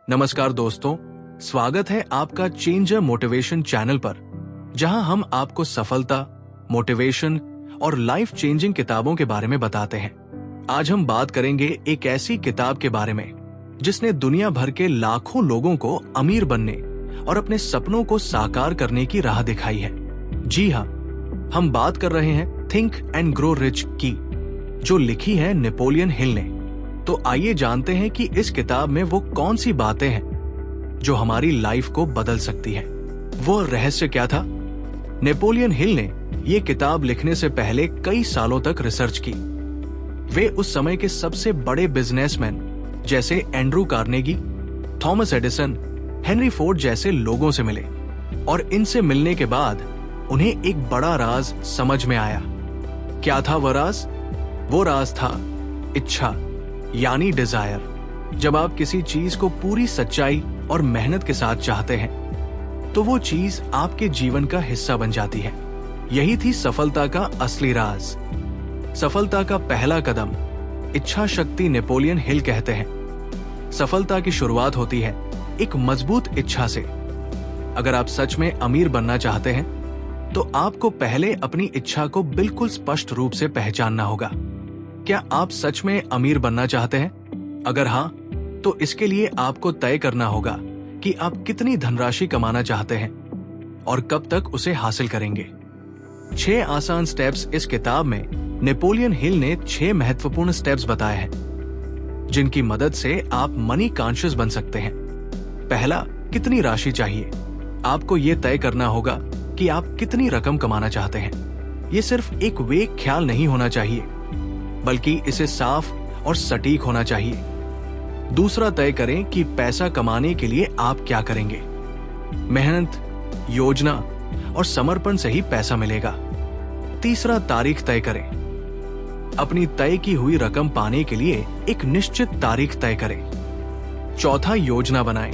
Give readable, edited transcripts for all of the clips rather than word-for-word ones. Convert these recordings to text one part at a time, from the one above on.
नमस्कार दोस्तों, स्वागत है आपका चेंजर मोटिवेशन चैनल पर, जहां हम आपको सफलता, मोटिवेशन और लाइफ चेंजिंग किताबों के बारे में बताते हैं। आज हम बात करेंगे एक ऐसी किताब के बारे में जिसने दुनिया भर के लाखों लोगों को अमीर बनने और अपने सपनों को साकार करने की राह दिखाई है। जी हाँ, हम बात कर रहे हैं थिंक एंड ग्रो रिच की, जो लिखी है नेपोलियन हिल ने। तो आइए जानते हैं कि इस किताब में वो कौन सी बातें हैं जो हमारी लाइफ को बदल सकती है। वो रहस्य क्या था? नेपोलियन हिल ने ये किताब लिखने से पहले कई सालों तक रिसर्च की। वे उस समय के सबसे बड़े बिजनेसमैन जैसे Andrew Carnegie, Thomas Edison, Henry Ford जैसे लोगों से मिले और इनसे मिलने के बाद उन्हें एक बड़ा राज समझ में आया। क्या था वह राज? वो राज था इच्छा, यानी डिजायर। जब आप किसी चीज को पूरी सच्चाई और मेहनत के साथ चाहते हैं तो वो चीज आपके जीवन का हिस्सा बन जाती है। यही थी सफलता का असली राज। सफलता का पहला कदम इच्छा शक्ति नेपोलियन हिल कहते हैं। सफलता की शुरुआत होती है एक मजबूत इच्छा से। अगर आप सच में अमीर बनना चाहते हैं तो आपको पहले अपनी इच्छा को बिल्कुल स्पष्ट रूप से पहचानना होगा। क्या आप सच में अमीर बनना चाहते हैं? अगर हाँ, तो इसके लिए आपको तय करना होगा कि आप कितनी धनराशि कमाना चाहते हैं और कब तक उसे हासिल करेंगे। 6 आसान स्टेप्स इस किताब में नेपोलियन हिल ने 6 महत्वपूर्ण स्टेप्स बताए हैं जिनकी मदद से आप मनी कॉन्शियस बन सकते हैं। पहला, कितनी राशि चाहिए? आपको यह तय करना होगा कि आप कितनी रकम कमाना चाहते हैं। यह सिर्फ एक वेग ख्याल नहीं होना चाहिए, बल्कि इसे साफ और सटीक होना चाहिए। दूसरा, तय करें कि पैसा कमाने के लिए आप क्या करेंगे। मेहनत, योजना और समर्पण से ही पैसा मिलेगा। तीसरा, तारीख तय करें। अपनी तय की हुई रकम पाने के लिए एक निश्चित तारीख तय करें। चौथा, योजना बनाएं।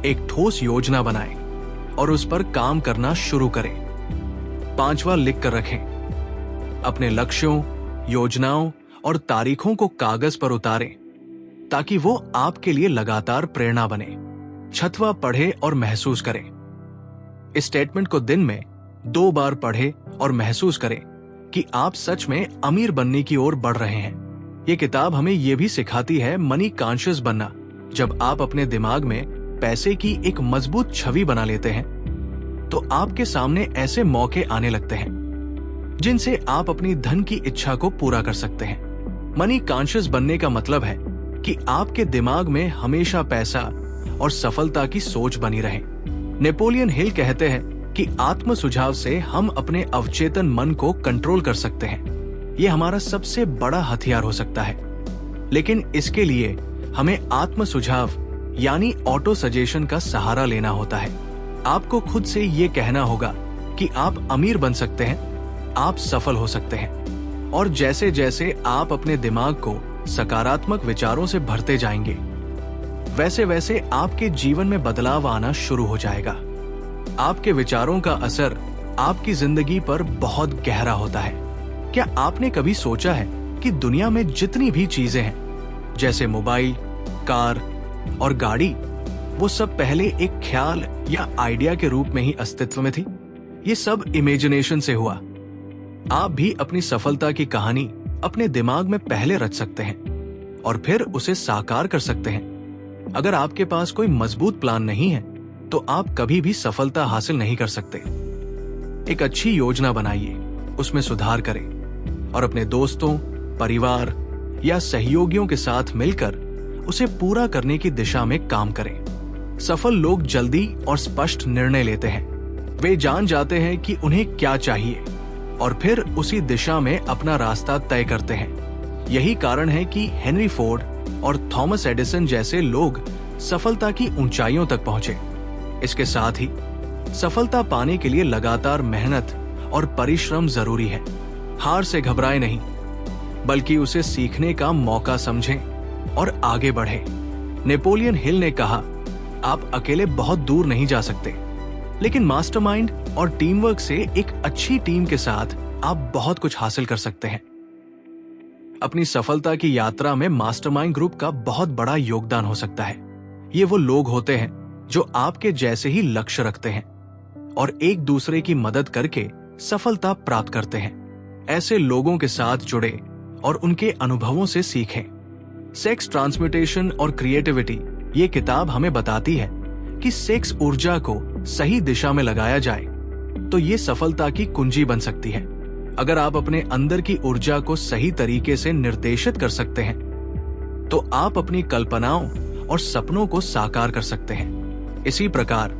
एक ठोस योजना बनाएं और उस पर काम करना शुरू करें। पांचवा, लिख कर रखें। अपने लक्ष्यों, योजनाओं और तारीखों को कागज पर उतारें ताकि वो आपके लिए लगातार प्रेरणा बने। छठवां, पढ़ें और महसूस करें। इस स्टेटमेंट को दिन में 2 बार पढ़ें और महसूस करें कि आप सच में अमीर बनने की ओर बढ़ रहे हैं। ये किताब हमें यह भी सिखाती है मनी कॉन्शियस बनना। जब आप अपने दिमाग में पैसे की एक मजबूत छवि बना लेते हैं तो आपके सामने ऐसे मौके आने लगते हैं जिनसे आप अपनी धन की इच्छा को पूरा कर सकते हैं। मनी कॉन्शियस बनने का मतलब है कि आपके दिमाग में हमेशा पैसा और सफलता की सोच बनी रहे। नेपोलियन हिल कहते हैं कि आत्म सुझाव से हम अपने अवचेतन मन को कंट्रोल कर सकते हैं। यह हमारा सबसे बड़ा हथियार हो सकता है, लेकिन इसके लिए हमें आत्म सुझाव यानी ऑटो सजेशन का सहारा लेना होता है। आपको खुद से ये कहना होगा कि आप अमीर बन सकते हैं, आप सफल हो सकते हैं। और जैसे जैसे आप अपने दिमाग को सकारात्मक विचारों से भरते जाएंगे, वैसे वैसे आपके जीवन में बदलाव आना शुरू हो जाएगा। आपके विचारों का असर आपकी जिंदगी पर बहुत गहरा होता है। क्या आपने कभी सोचा है कि दुनिया में जितनी भी चीजें हैं, जैसे मोबाइल, कार और गाड़ी, वो सब पहले एक ख्याल या आइडिया के रूप में ही अस्तित्व में थी? ये सब इमेजिनेशन से हुआ। आप भी अपनी सफलता की कहानी अपने दिमाग में पहले रच सकते हैं और फिर उसे साकार कर सकते हैं। अगर आपके पास कोई मजबूत प्लान नहीं है तो आप कभी भी सफलता हासिल नहीं कर सकते। एक अच्छी योजना बनाइए, उसमें सुधार करें और अपने दोस्तों, परिवार या सहयोगियों के साथ मिलकर उसे पूरा करने की दिशा में काम करें। सफल लोग जल्दी और स्पष्ट निर्णय लेते हैं। वे जान जाते हैं कि उन्हें क्या चाहिए और फिर उसी दिशा में अपना रास्ता तय करते हैं। यही कारण है कि हेनरी फोर्ड और थॉमस एडिसन जैसे लोग सफलता की ऊंचाइयों तक पहुंचे। इसके साथ ही सफलता पाने के लिए लगातार मेहनत और परिश्रम जरूरी है। हार से घबराएं नहीं, बल्कि उसे सीखने का मौका समझें और आगे बढ़ें। नेपोलियन हिल ने कहा, आप अकेले बहुत दूर नहीं जा सकते, लेकिन मास्टरमाइंड और टीम वर्क से एक अच्छी टीम के साथ आप बहुत कुछ हासिल कर सकते हैं। अपनी सफलता की यात्रा में मास्टरमाइंड ग्रुप का बहुत बड़ा योगदान हो सकता है। ये वो लोग होते हैं जो आपके जैसे ही लक्ष्य रखते हैं और एक दूसरे की मदद करके सफलता प्राप्त करते हैं। ऐसे लोगों के साथ जुड़े और उनके अनुभवों से सीखें। सेक्स ट्रांसम्यूटेशन और क्रिएटिविटी ये किताब हमें बताती है कि सेक्स ऊर्जा को सही दिशा में लगाया जाए तो ये सफलता की कुंजी बन सकती है। अगर आप अपने अंदर की ऊर्जा को सही तरीके से निर्देशित कर सकते हैं तो आप अपनी कल्पनाओं और सपनों को साकार कर सकते हैं। इसी प्रकार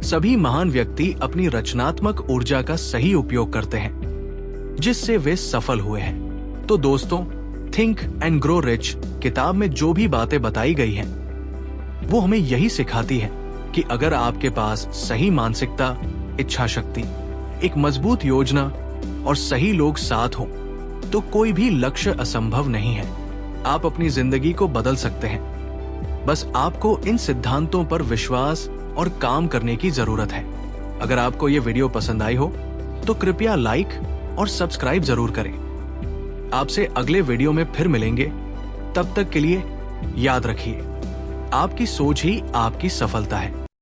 सभी महान व्यक्ति अपनी रचनात्मक ऊर्जा का सही उपयोग करते हैं जिससे वे सफल हुए हैं। तो दोस्तों, थिंक एंड ग्रो रिच किताब में जो भी बातें बताई गई हैं वो हमें यही सिखाती है कि अगर आपके पास सही मानसिकता, इच्छा शक्ति, एक मजबूत योजना और सही लोग साथ हों तो कोई भी लक्ष्य असंभव नहीं है। आप अपनी जिंदगी को बदल सकते हैं। बस आपको इन सिद्धांतों पर विश्वास और काम करने की जरूरत है। अगर आपको ये वीडियो पसंद आई हो तो कृपया लाइक और सब्सक्राइब जरूर करें। आपसे अगले वीडियो में फिर मिलेंगे। तब तक के लिए याद रखिए, आपकी सोच ही आपकी सफलता है।